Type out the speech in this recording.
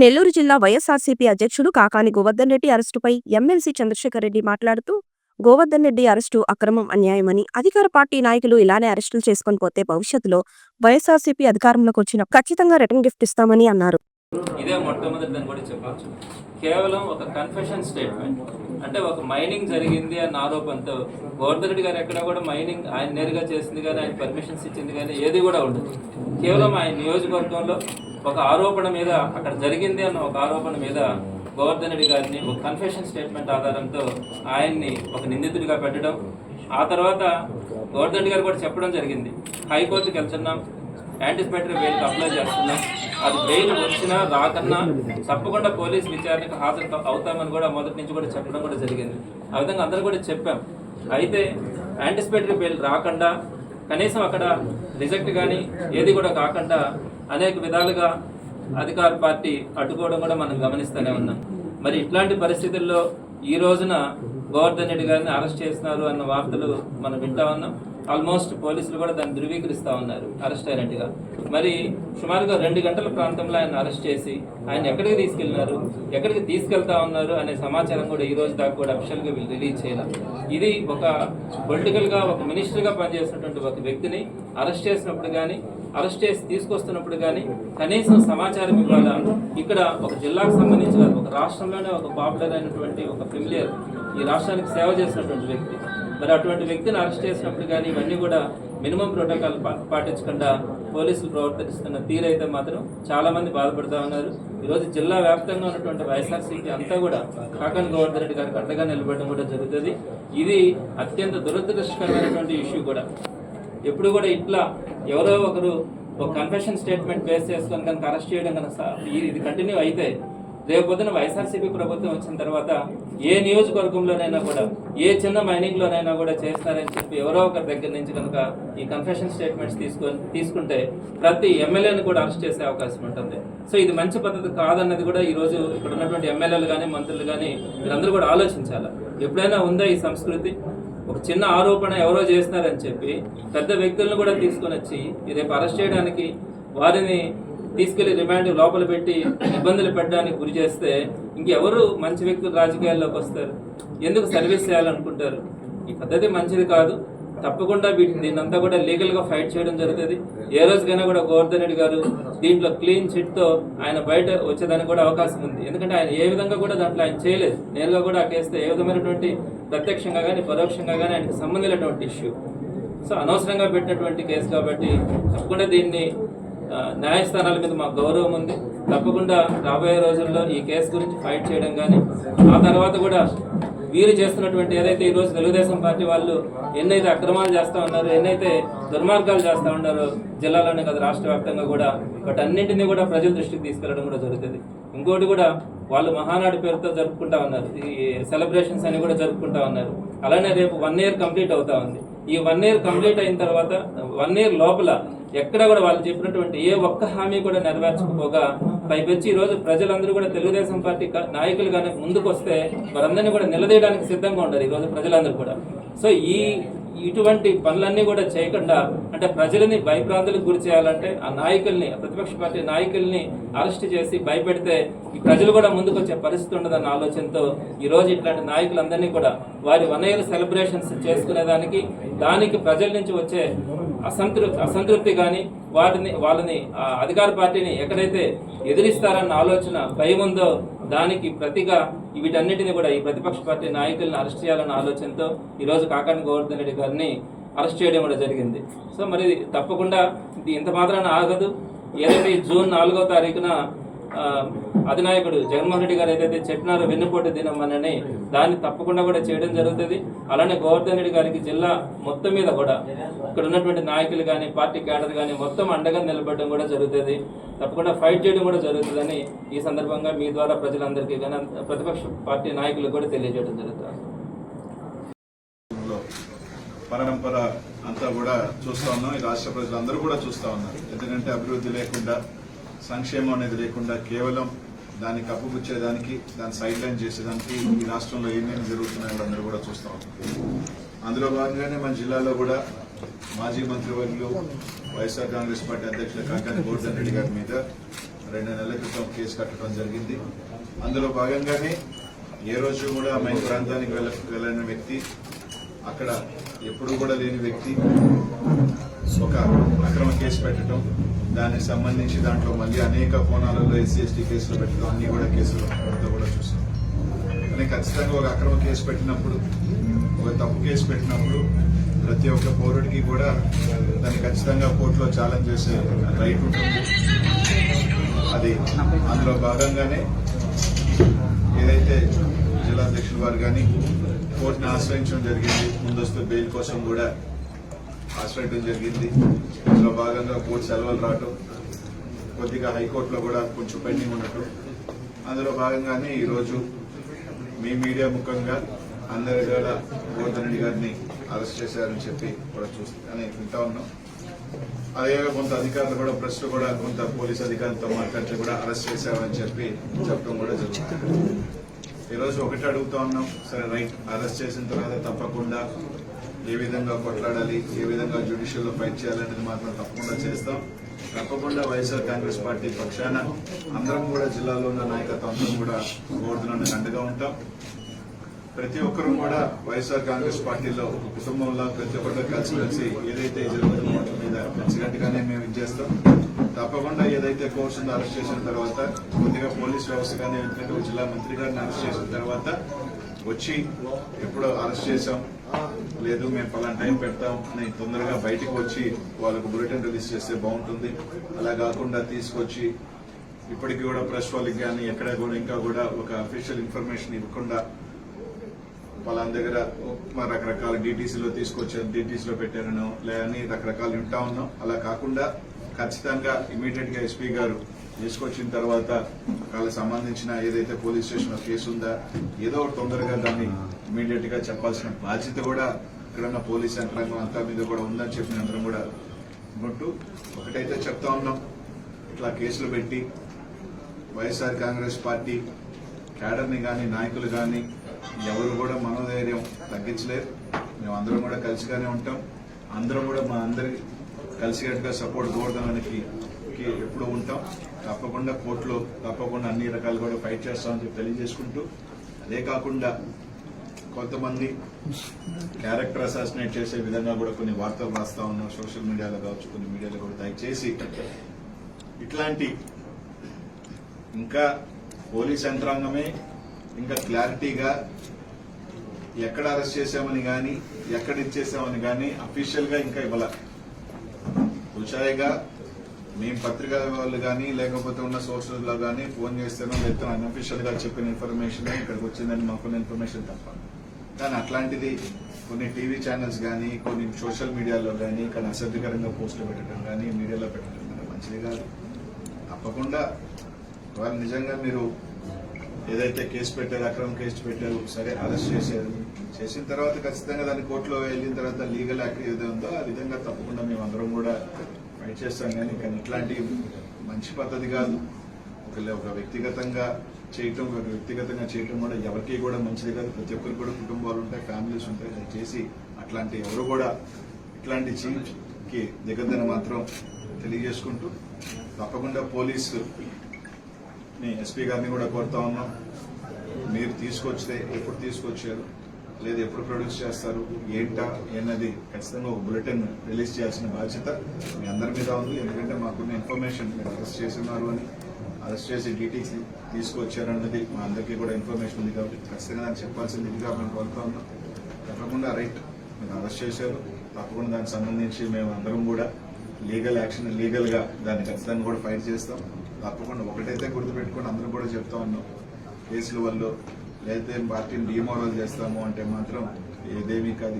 నెల్లూరు జిల్లా వైఎస్ఆర్సీపీ అధ్యక్షుడు కాకాని గోవర్ధన్ రెడ్డి అరెస్టుపై ఎమ్మెల్సీ చంద్రశేఖర్ రెడ్డి మాట్లాడుతూ, గోవర్ధన్ రెడ్డి అరెస్టు అక్రమం, అన్యాయమని, అధికార పార్టీ నాయకులు ఇలానే అరెస్టులు చేసుకొని పోతే భవిష్యత్తులో వైఎస్ఆర్సీపీ అధికారంలోకి వచ్చిన ఖచ్చితంగా రిటర్న్ గిఫ్ట్ ఇస్తామని అన్నారు. ఇదే మొట్టమొదటిదని కూడా చెప్పచ్చు. కేవలం ఒక కన్ఫెషన్ స్టేట్మెంట్, అంటే ఒక మైనింగ్ జరిగింది అన్న ఆరోపణతో గోవర్ధన్ రెడ్డి గారు ఎక్కడ కూడా మైనింగ్ ఆయన నేరుగా చేసింది కానీ, ఆయన పర్మిషన్స్ ఇచ్చింది కానీ ఏది కూడా ఉండదు. కేవలం ఆయన నియోజకవర్గంలో ఒక ఆరోపణ మీద, అక్కడ జరిగింది అన్న ఒక ఆరోపణ మీద గోవర్ధన్ రెడ్డి గారిని ఒక కన్ఫెషన్ స్టేట్మెంట్ ఆధారంతో ఆయన్ని ఒక నిందితుడిగా పెట్టడం, ఆ తర్వాత గోవర్ధన్ రెడ్డి గారు కూడా చెప్పడం జరిగింది, హైకోర్టుకి వెళ్తున్నాం, యాంటిసిపేటరీ బెయిల్కి అప్లై చేస్తున్నాం, అది బెయిల్ వచ్చినా రాకన్నా తప్పకుండా పోలీస్ విచారణకు హాజరు అవుతామని కూడా మొదటి నుంచి కూడా చెప్పడం కూడా జరిగింది. ఆ విధంగా అందరూ కూడా చెప్పాం. అయితే యాంటిసిపేటరీ బెయిల్ రాకుండా, కనీసం అక్కడ రిజెక్ట్ కానీ ఏది కూడా కాకుండా అనేక విధాలుగా అధికార పార్టీ అడ్డుకోవడం కూడా మనం గమనిస్తూనే ఉన్నాం. మరి ఇట్లాంటి పరిస్థితుల్లో ఈ రోజున గోవర్ధన్ రెడ్డి గారిని అరెస్ట్ చేస్తున్నారు అన్న వార్తలు మనం వింటా ఉన్నాం. ఆల్మోస్ట్ పోలీసులు కూడా దాన్ని ధృవీకరిస్తూ ఉన్నారు అరెస్ట్ అయినట్టుగా. మరి సుమారుగా 2 గంటల ప్రాంతంలో ఆయన అరెస్ట్ చేసి ఆయన ఎక్కడికి తీసుకెళ్లినారు, ఎక్కడికి తీసుకెళ్తా ఉన్నారు అనే సమాచారం కూడా ఈ రోజు దాకా కూడా అఫిషియల్గా వీళ్ళు రిలీజ్ చేయాలి. ఇది ఒక పొలిటికల్గా ఒక మినిస్టర్గా పనిచేస్తున్నటువంటి ఒక వ్యక్తిని అరెస్ట్ చేసినప్పుడు కానీ, అరెస్ట్ చేసి తీసుకొస్తున్నప్పుడు కానీ కనీసం సమాచారం ఇవ్వాలా. ఇక్కడ ఒక జిల్లాకు సంబంధించిన ఒక రాష్ట్రంలోనే ఒక పాపులర్ అయినటువంటి ఒక ఫెమిలియర్, ఈ రాష్ట్రానికి సేవ చేసినటువంటి వ్యక్తి, మరి అటువంటి వ్యక్తిని అరెస్ట్ చేసినప్పుడు కానీ ఇవన్నీ కూడా మినిమం ప్రోటోకాల్ పాటించకుండా పోలీసులు ప్రవర్తిస్తున్న తీరైతే మాత్రం చాలామంది బాధపడుతూ ఉన్నారు. ఈరోజు జిల్లా వ్యాప్తంగా ఉన్నటువంటి వైఎస్ఆర్సీపీ అంతా కూడా కాకాని గోవర్ధన్ రెడ్డి గారికి అండగా నిలబడడం కూడా జరుగుతుంది. ఇది అత్యంత దురదృష్టకరమైనటువంటి ఇష్యూ కూడా. ఎప్పుడు కూడా ఇట్లా ఎవరో ఒకరు ఒక కన్ఫెషన్ స్టేట్మెంట్ బేస్ చేసుకొని కనుక అరెస్ట్ చేయడం కనుక ఇది కంటిన్యూ అయితే రేపు పొద్దున వైఎస్ఆర్సీపీ ప్రభుత్వం వచ్చిన తర్వాత ఏ నియోజకవర్గంలోనైనా కూడా, ఏ చిన్న మైనింగ్లోనైనా కూడా చేస్తారని చెప్పి ఎవరో ఒకరి దగ్గర నుంచి కనుక ఈ కన్ఫెషన్ స్టేట్మెంట్స్ తీసుకుంటే ప్రతి ఎమ్మెల్యేని కూడా అరెస్ట్ చేసే అవకాశం ఉంటుంది. సో ఇది మంచి పద్ధతి కాదన్నది కూడా ఈరోజు ఇక్కడ ఉన్నటువంటి ఎమ్మెల్యేలు కానీ, మంత్రులు కానీ వీళ్ళందరూ కూడా ఆలోచించాలి. ఎప్పుడైనా ఉందా ఈ సంస్కృతి? ఒక చిన్న ఆరోపణ ఎవరో చేస్తున్నారని చెప్పి పెద్ద వ్యక్తులను కూడా తీసుకొని వచ్చి రేపు అరెస్ట్ చేయడానికి, వారిని తీసుకెళ్లి రిమాండ్ లోపల పెట్టి ఇబ్బందులు పెట్టడానికి గురి చేస్తే ఇంకెవరు మంచి వ్యక్తులు రాజకీయాల్లోకి వస్తారు? ఎందుకు సర్వీస్ చేయాలనుకుంటారు? ఈ పద్ధతి మంచిది కాదు. తప్పకుండా దీన్నంతా కూడా లీగల్గా ఫైట్ చేయడం జరుగుతుంది. ఏ రోజుకైనా కూడా గోవర్ధన్ రెడ్డి గారు దీంట్లో క్లీన్ చిట్తో ఆయన బయట వచ్చేదానికి కూడా అవకాశం ఉంది. ఎందుకంటే ఆయన ఏ విధంగా కూడా దాంట్లో ఆయన చేయలేదు. నేరుగా కూడా ఆ కేసుతో ఏ విధమైనటువంటి ప్రత్యక్షంగా కానీ పరోక్షంగా కానీ ఆయనకు సంబంధించినటువంటి ఇష్యూ. సో అనవసరంగా పెట్టినటువంటి కేసు కాబట్టి తప్పకుండా దీన్ని న్యాయస్థానాల మీద మాకు గౌరవం ఉంది. తప్పకుండా రాబోయే రోజుల్లో ఈ కేసు గురించి ఫైట్ చేయడం కానీ, ఆ తర్వాత కూడా వీరు చేస్తున్నటువంటి ఏదైతే ఈరోజు తెలుగుదేశం పార్టీ వాళ్ళు ఎన్నైతే అక్రమాలు చేస్తూ ఉన్నారో, ఎన్నైతే దుర్మార్గాలు చేస్తూ ఉన్నారో జిల్లాలోనే కదా రాష్ట్ర వ్యాప్తంగా కూడా, బట్ అన్నింటినీ కూడా ప్రజల దృష్టికి తీసుకెళ్లడం కూడా జరుగుతుంది. ఇంకోటి కూడా వాళ్ళు మహానాడు పేరుతో జరుపుకుంటా ఉన్నారు, ఈ సెలబ్రేషన్స్ అని కూడా జరుపుకుంటా ఉన్నారు. అలానే రేపు 1 year కంప్లీట్ అవుతా ఉంది. ఈ 1 year కంప్లీట్ అయిన తర్వాత 1 year లోపల ఎక్కడ కూడా వాళ్ళు చెప్పినటువంటి ఏ ఒక్క హామీ కూడా నెరవేర్చకపోగా పైపెచ్చి ఈరోజు ప్రజలందరూ కూడా తెలుగుదేశం పార్టీ నాయకులు కనుక ముందుకు వస్తే వారందరినీ కూడా నిలదీయడానికి సిద్ధంగా ఉన్నారు ఈరోజు ప్రజలందరూ కూడా. సో ఇటువంటి పనులన్నీ కూడా చేయకుండా, అంటే ప్రజలని భయభ్రాంతులకు గురి చేయాలంటే ఆ నాయకుల్ని, ప్రతిపక్ష పార్టీ నాయకుల్ని అరెస్ట్ చేసి భయపెడితే ఈ ప్రజలు కూడా ముందుకు వచ్చే పరిస్థితి ఉండదన్న ఆలోచనతో ఈరోజు ఇట్లాంటి నాయకులందరినీ కూడా వారి 1 year సెలబ్రేషన్స్ చేసుకునేదానికి, దానికి ప్రజల నుంచి వచ్చే అసంతృప్తి కానీ వాళ్ళని అధికార పార్టీని ఎక్కడైతే ఎదిరిస్తారన్న ఆలోచన, భయం ఉందో దానికి ప్రతిగా వీటన్నిటిని కూడా ఈ ప్రతిపక్ష పార్టీ నాయకులను అరెస్ట్ చేయాలన్న ఆలోచనతో ఈరోజు కాకాని గోవర్ధన్ రెడ్డి గారిని అరెస్ట్ చేయడం కూడా జరిగింది. సో మరి తప్పకుండా ఇంత మాత్రాన ఆగదు. ఏదైతే జూన్ 4వ తారీఖున అధినాయకుడు జగన్మోహన్ రెడ్డి గారు ఏదైతే చెప్పినారో వెన్నుపోటు దినమని, దాన్ని తప్పకుండా కూడా చేయడం జరుగుతుంది. అలానే గోవర్ధన్ రెడ్డి గారికి జిల్లా మొత్తం మీద కూడా ఇక్కడ ఉన్నటువంటి నాయకులు కానీ, పార్టీ క్యాడర్ కానీ మొత్తం అండగా నిలబడడం కూడా జరుగుతుంది. తప్పకుండా ఫైట్ చేయడం కూడా జరుగుతుందని ఈ సందర్భంగా మీ ద్వారా ప్రజలందరికీ కానీ, ప్రతిపక్ష పార్టీ నాయకులకు కూడా తెలియజేయడం జరుగుతుంది. పరంపర అంతా కూడా చూస్తూ ఉన్నాం. ఈ రాష్ట్ర ప్రజలందరూ కూడా చూస్తూ ఉన్నారు. ఎందుకంటే అభివృద్ధి లేకుండా, సంక్షేమం అనేది లేకుండా కేవలం దాన్ని కప్పుపుచ్చేదానికి, దాన్ని సైడ్ లైన్ చేసేదానికి ఈ రాష్ట్రంలో ఏమేమి జరుగుతున్నాయో అందరూ కూడా చూస్తూ ఉన్నారు. అందులో భాగంగానే మన జిల్లాలో కూడా మాజీ మంత్రివర్యులు వైఎస్ఆర్ కాంగ్రెస్ పార్టీ అధ్యక్షులు కాకాని గోవర్ధన్ రెడ్డి గారి మీద 2 నెలల క్రితం కేసు కట్టడం జరిగింది. అందులో భాగంగానే ఏ రోజు కూడా మైన్ ప్రాంతానికి వెళ్ళిన వ్యక్తి, అక్కడ ఎప్పుడు కూడా లేని వ్యక్తి ఒక అక్రమ కేసు పెట్టడం, దానికి సంబంధించి దాంట్లో మళ్ళీ అనేక కోణాలలో SC/ST కేసులు పెట్టడం, అన్ని కూడా కేసులు కూడా చూస్తాం. కానీ ఖచ్చితంగా ఒక అక్రమ కేసు పెట్టినప్పుడు, ఒక తప్పు కేసు పెట్టినప్పుడు ప్రతి ఒక్క పౌరుడికి కూడా దాన్ని ఖచ్చితంగా కోర్టులో ఛాలెంజ్ చేసే రైట్ ఉంటుంది. అది అందులో భాగంగానే ఏదైతే జిల్లాధ్యక్షుల వారు కానీ కోర్టుని ఆశ్రయించడం జరిగింది. ముందస్తు బెయిల్ కోసం కూడా ఆశ్రయించడం జరిగింది. అందులో భాగంగా కోర్టు సెలవులు రావటం, కొద్దిగా హైకోర్టులో కూడా కొంచెం పెండింగ్ ఉండటం, అందులో భాగంగానే ఈరోజు మీ మీడియా ముఖంగా అందరి కూడా గోవర్ధన్ రెడ్డి గారిని అరెస్ట్ చేశారని చెప్పి కూడా చూస్తానే వింటా ఉన్నాం. అదే కొంత అధికారులు కూడా ప్రెస్ కూడా కొంత పోలీస్ అధికారులతో మాట్లాడితే కూడా అరెస్ట్ చేశామని చెప్పి చెప్పడం కూడా జరుగుతుంది. ఈరోజు ఒకటి అడుగుతా ఉన్నాం, సరే రైట్, అరెస్ట్ చేసిన తర్వాత తప్పకుండా ఏ విధంగా కొట్లాడాలి, ఏ విధంగా జ్యుడిషియల్లో ఫైట్ చేయాలనేది మాత్రం తప్పకుండా చేస్తాం. తప్పకుండా వైఎస్ఆర్ కాంగ్రెస్ పార్టీ పక్షాన అందరం కూడా జిల్లాలో ఉన్న నాయకత్వం అందరం కూడా గోవర్ధన్ అండగా ఉంటాం. ప్రతి ఒక్కరూ కూడా వైఎస్ఆర్ కాంగ్రెస్ పార్టీలో ఒక కుటుంబంలో ప్రతి ఒక్కరు కలిసి ఏదైతే జరుగుతుందో వాటి మీద కలిసికట్టుగానే మేము ఇచ్చేస్తాం. తప్పకుండా ఏదైతే కోర్సు అరెస్ట్ చేసిన తర్వాత కొద్దిగా పోలీస్ వ్యవస్థ కానీ ఎందుకంటే జిల్లా మంత్రి గారిని అరెస్ట్ చేసిన తర్వాత వచ్చి ఎప్పుడో అరెస్ట్ చేశాం, లేదు మేము పలానా టైం పెడతాం అని తొందరగా బయటకు వచ్చి వాళ్ళకు బులెటిన్ రిలీజ్ చేస్తే బాగుంటుంది. అలా కాకుండా తీసుకొచ్చి ఇప్పటికీ కూడా ప్రెస్ వాళ్ళకి కానీ ఎక్కడ కూడా ఇంకా కూడా ఒక అఫీషియల్ ఇన్ఫర్మేషన్ ఇవ్వకుండా వాళ్ళ దగ్గర రకరకాల డీటీసీలో తీసుకొచ్చారు, డీటీసీలో పెట్టారనో లేదని రకరకాలు వింటా ఉన్నాం. అలా కాకుండా ఖచ్చితంగా ఇమీడియట్ గా ఎస్పీ గారు తీసుకొచ్చిన తర్వాత వాళ్ళకి సంబంధించిన ఏదైతే పోలీస్ స్టేషన్ లో కేసు ఉందా ఏదో తొందరగా దాన్ని ఇమీడియట్ గా చెప్పాల్సిన బాధ్యత కూడా ఇక్కడున్న పోలీస్ యంత్రాంగం అంతా మీద కూడా ఉందని చెప్పిన అందరం కూడా ఉంటూ ఒకటైతే చెప్తా ఉన్నాం, ఇట్లా కేసులు పెట్టి వైఎస్ఆర్ కాంగ్రెస్ పార్టీ క్యాడర్ని కానీ నాయకులు కానీ ఎవరు కూడా మనోధైర్యం తగ్గించలేరు. మేమందరం కూడా కలిసిగానే ఉంటాం. అందరం కూడా మా అందరి కలిసికట్టుగా సపోర్ట్ గోవర్ధన్కి ఎప్పుడు ఉంటాం. తప్పకుండా కోర్టులో తప్పకుండా అన్ని రకాలు కూడా ఫైట్ చేస్తామని చెప్పి తెలియజేసుకుంటూ, అదే కాకుండా కొంతమంది క్యారెక్టర్ అసాసినేట్ చేసే విధంగా కూడా కొన్ని వార్తలు రాస్తా ఉన్నాం సోషల్ మీడియాలో కావచ్చు, కొన్ని మీడియాలో కూడా. దయచేసి ఇట్లాంటి ఇంకా పోలీస్ యంత్రాంగమే ఇంకా క్లారిటీగా ఎక్కడ అరెస్ట్ చేశామని కానీ ఎక్కడ ఇచ్చేసామని కానీ అఫీషియల్ గా ఇంకా ఇవ్వాల. ఉచాయిగా మేము పత్రికా వాళ్ళు కానీ లేకపోతే ఉన్న సోర్సెస్ లో కానీ ఫోన్ చేస్తానో లేకపోతే అన్అఫీషియల్ గా చెప్పిన ఇన్ఫర్మేషన్ ఇక్కడికి వచ్చిందని మాకున్న ఇన్ఫర్మేషన్ తప్ప. కానీ అట్లాంటిది కొన్ని టీవీ ఛానల్స్ కానీ కొన్ని సోషల్ మీడియాలో కానీ ఇక్కడ అసభ్యకరంగా పోస్టులు పెట్టడం కానీ మీడియాలో పెట్టడం కానీ మంచిది కాదు. తప్పకుండా వాళ్ళు నిజంగా మీరు ఏదైతే కేసు పెట్టారు, అక్రమ కేసు పెట్టారు, సరే అరెస్ట్ చేశారు, చేసిన తర్వాత ఖచ్చితంగా దాన్ని కోర్టులో వెళ్ళిన తర్వాత లీగల్ యాక్ట్ ఏదో ఉందో ఆ విధంగా తప్పకుండా మేము అందరం కూడా ఫైట్ చేస్తాం. కానీ ఇట్లాంటి మంచి పద్ధతి కాదు. ఒక వ్యక్తిగతంగా చేయటం కూడా ఎవరికి కూడా మంచిది కాదు. ప్రతి ఒక్కరికి కూడా కుటుంబాలు ఉంటాయి, ఫ్యామిలీస్ ఉంటాయి. దయచేసి అట్లాంటి ఎవరు కూడా ఇట్లాంటి చీజ్కి దిగద్దని మాత్రం తెలియజేసుకుంటూ, తప్పకుండా పోలీసు ఎస్పీ గారిని కూడా కోరుతా ఉన్నాం, మీరు తీసుకొచ్చితే ఎప్పుడు తీసుకొచ్చారు, లేదా ఎప్పుడు ప్రొడ్యూస్ చేస్తారు, ఏంటా అన్నది ఖచ్చితంగా ఒక బులెటిన్ రిలీజ్ చేయాల్సిన బాధ్యత మీ అందరి మీద ఉంది. ఎందుకంటే మాకున్న ఇన్ఫర్మేషన్ మీరు అరెస్ట్ చేస్తున్నారు అని, అరెస్ట్ చేసి డీటీసీ తీసుకొచ్చారన్నది మా అందరికీ కూడా ఇన్ఫర్మేషన్ ఉంది. కాబట్టి ఖచ్చితంగా దాన్ని చెప్పాల్సింది ఇదిగా మేము కోరుతా ఉన్నాం. తప్పకుండా రైట్, మీరు అరెస్ట్ చేశారు, తప్పకుండా దానికి సంబంధించి మేము అందరం కూడా లీగల్ యాక్షన్ లీగల్గా దాన్ని ఖచ్చితంగా కూడా ఫైట్ చేస్తాం. తప్పకుండా ఒకటైతే గుర్తుపెట్టుకుని అందరూ కూడా చెప్తా ఉన్నాం, కేసుల వల్ల లేకపోతే పార్టీని డిమోరల్ చేస్తాము అంటే మాత్రం ఏదేమీ కాదు.